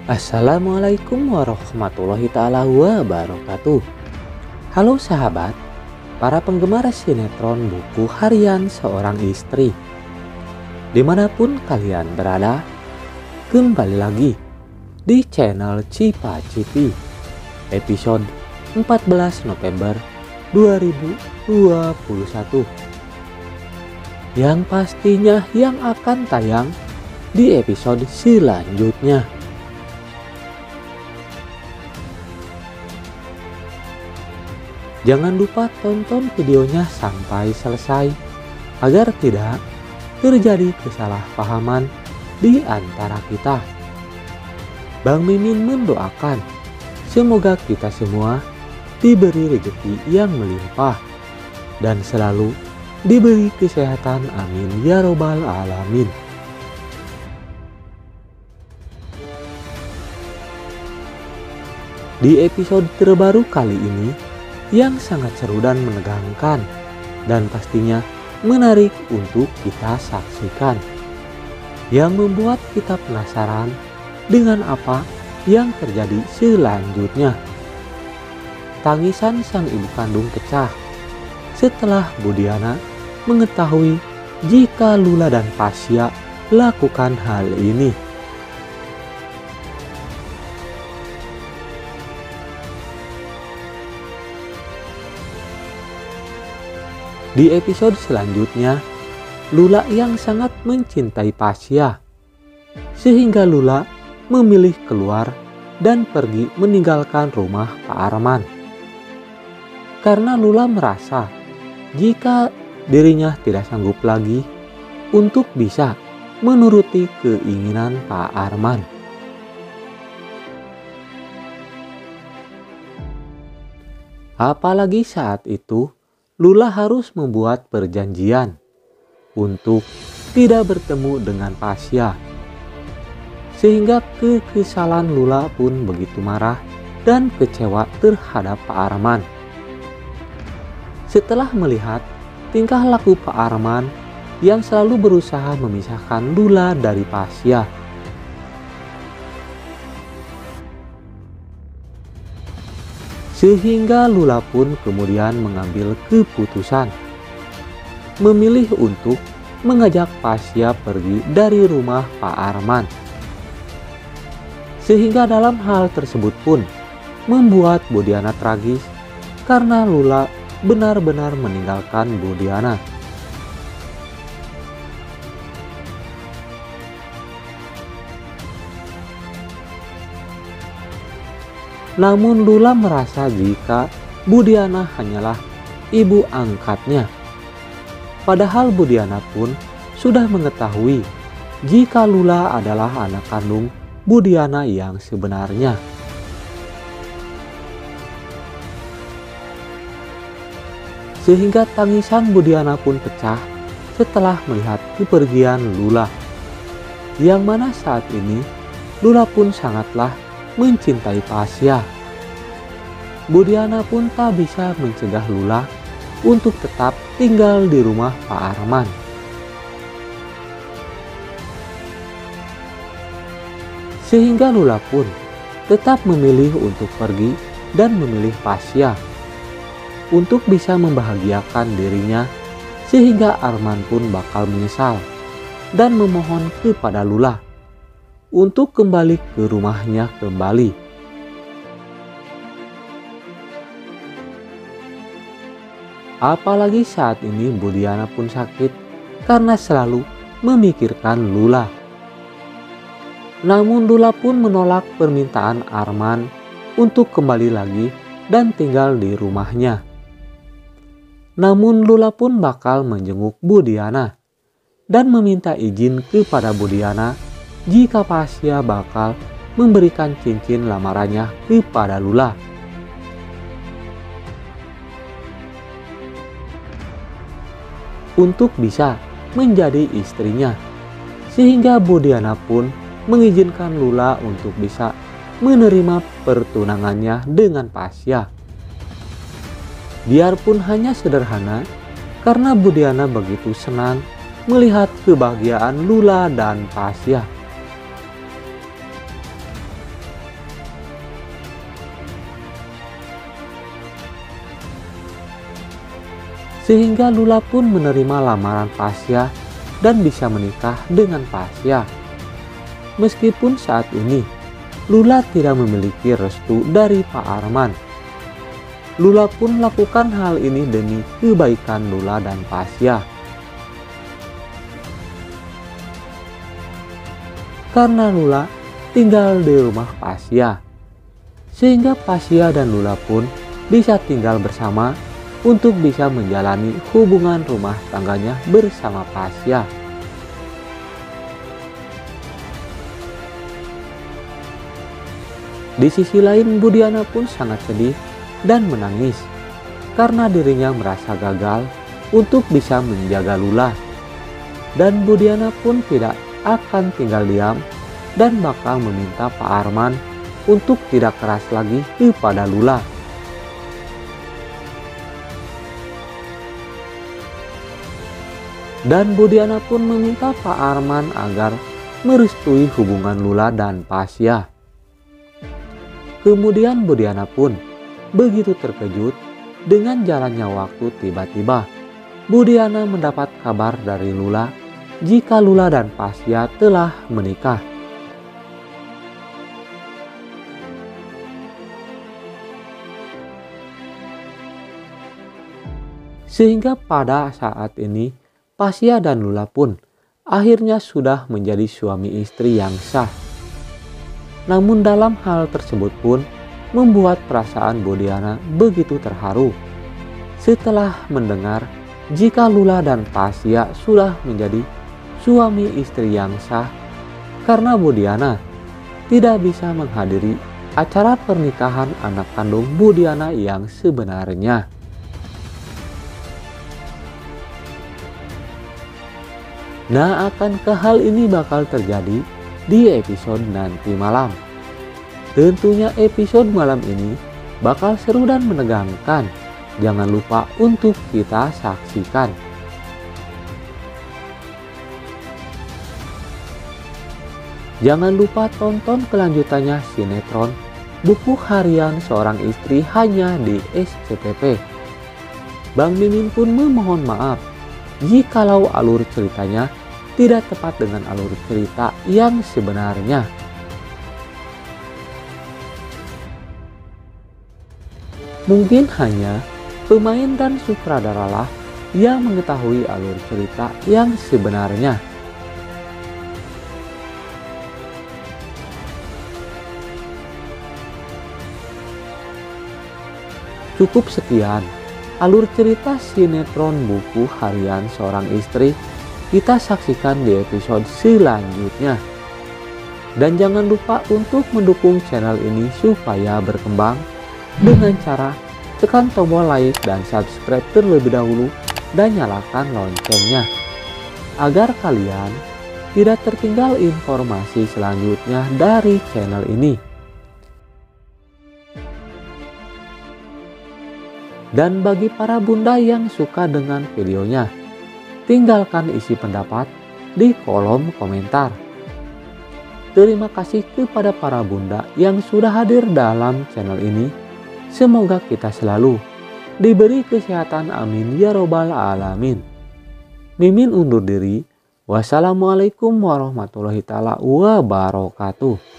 Assalamualaikum warahmatullahi ta'ala wabarakatuh. Halo sahabat, para penggemar sinetron buku harian seorang istri. Dimanapun kalian berada, kembali lagi di channel Cipa Cipi, episode 14 November 2021. Yang pastinya yang akan tayang di episode selanjutnya. Jangan lupa tonton videonya sampai selesai agar tidak terjadi kesalahpahaman di antara kita. Bang Mimin mendoakan semoga kita semua diberi rezeki yang melimpah dan selalu diberi kesehatan, amin ya robbal alamin. Di episode terbaru kali ini yang sangat seru dan menegangkan dan pastinya menarik untuk kita saksikan, yang membuat kita penasaran dengan apa yang terjadi selanjutnya. Tangisan sang ibu kandung pecah setelah Budiana mengetahui jika Lula dan Pasya lakukan hal ini. Di episode selanjutnya, Lula yang sangat mencintai Pasya, sehingga Lula memilih keluar dan pergi meninggalkan rumah Pak Arman. Karena Lula merasa jika dirinya tidak sanggup lagi untuk bisa menuruti keinginan Pak Arman. Apalagi saat itu Lula harus membuat perjanjian untuk tidak bertemu dengan Pasya, sehingga kekesalan Lula pun begitu marah dan kecewa terhadap Pak Arman. Setelah melihat tingkah laku Pak Arman yang selalu berusaha memisahkan Lula dari Pasya, sehingga Lula pun kemudian mengambil keputusan memilih untuk mengajak Pasya pergi dari rumah Pak Arman. Sehingga dalam hal tersebut pun membuat Budiana tragis karena Lula benar-benar meninggalkan Budiana. Namun Lula merasa jika Budiana hanyalah ibu angkatnya. Padahal Budiana pun sudah mengetahui jika Lula adalah anak kandung Budiana yang sebenarnya. Sehingga tangisan Budiana pun pecah setelah melihat kepergian Lula. Yang mana saat ini Lula pun sangatlah mencintai Pasya. Budiana pun tak bisa mencegah Lula untuk tetap tinggal di rumah Pak Arman. Sehingga Lula pun tetap memilih untuk pergi dan memilih Pasya untuk bisa membahagiakan dirinya, sehingga Arman pun bakal menyesal dan memohon kepada Lula untuk kembali ke rumahnya kembali. Apalagi saat ini Budiana pun sakit karena selalu memikirkan Lula. Namun Lula pun menolak permintaan Arman untuk kembali lagi dan tinggal di rumahnya. Namun Lula pun bakal menjenguk Budiana dan meminta izin kepada Budiana jika Pasya bakal memberikan cincin lamarannya kepada Lula. Untuk bisa menjadi istrinya, sehingga Budiana pun mengizinkan Lula untuk bisa menerima pertunangannya dengan Pasya. Biarpun hanya sederhana, karena Budiana begitu senang melihat kebahagiaan Lula dan Pasya. sehingga Lula pun menerima lamaran Pasya dan bisa menikah dengan Pasya. Meskipun saat ini Lula tidak memiliki restu dari Pak Arman, Lula pun melakukan hal ini demi kebaikan Lula dan Pasya. Karena Lula tinggal di rumah Pasya, sehingga Pasya dan Lula pun bisa tinggal bersama untuk bisa menjalani hubungan rumah tangganya bersama Pasya. Di sisi lain, Budiana pun sangat sedih dan menangis karena dirinya merasa gagal untuk bisa menjaga Lula. Dan Budiana pun tidak akan tinggal diam dan bakal meminta Pak Arman untuk tidak keras lagi kepada Lula. Dan Budiana pun meminta Pak Arman agar merestui hubungan Lula dan Pasya. Kemudian Budiana pun begitu terkejut dengan jalannya waktu. Tiba-tiba Budiana mendapat kabar dari Lula jika Lula dan Pasya telah menikah. Sehingga pada saat ini Pasya dan Lula pun akhirnya sudah menjadi suami istri yang sah. Namun dalam hal tersebut pun membuat perasaan Budiana begitu terharu setelah mendengar jika Lula dan Pasya sudah menjadi suami istri yang sah, karena Budiana tidak bisa menghadiri acara pernikahan anak kandung Budiana yang sebenarnya. Nah, akankah hal ini bakal terjadi di episode nanti malam? Tentunya episode malam ini bakal seru dan menegangkan. Jangan lupa untuk kita saksikan. Jangan lupa tonton kelanjutannya sinetron Buku Harian Seorang Istri hanya di SCTV. Bang Mimin pun memohon maaf jikalau alur ceritanya tidak tepat dengan alur cerita yang sebenarnya. Mungkin hanya pemain dan sutradaralah yang mengetahui alur cerita yang sebenarnya. Cukup sekian alur cerita sinetron Buku Harian Seorang Istri. Kita saksikan di episode selanjutnya. Dan jangan lupa untuk mendukung channel ini supaya berkembang dengan cara tekan tombol like dan subscribe terlebih dahulu dan nyalakan loncengnya agar kalian tidak tertinggal informasi selanjutnya dari channel ini. Dan bagi para bunda yang suka dengan videonya, tinggalkan isi pendapat di kolom komentar. Terima kasih kepada para bunda yang sudah hadir dalam channel ini. Semoga kita selalu diberi kesehatan, amin ya robbal alamin. Mimin undur diri. Wassalamualaikum warahmatullahi taala wabarakatuh.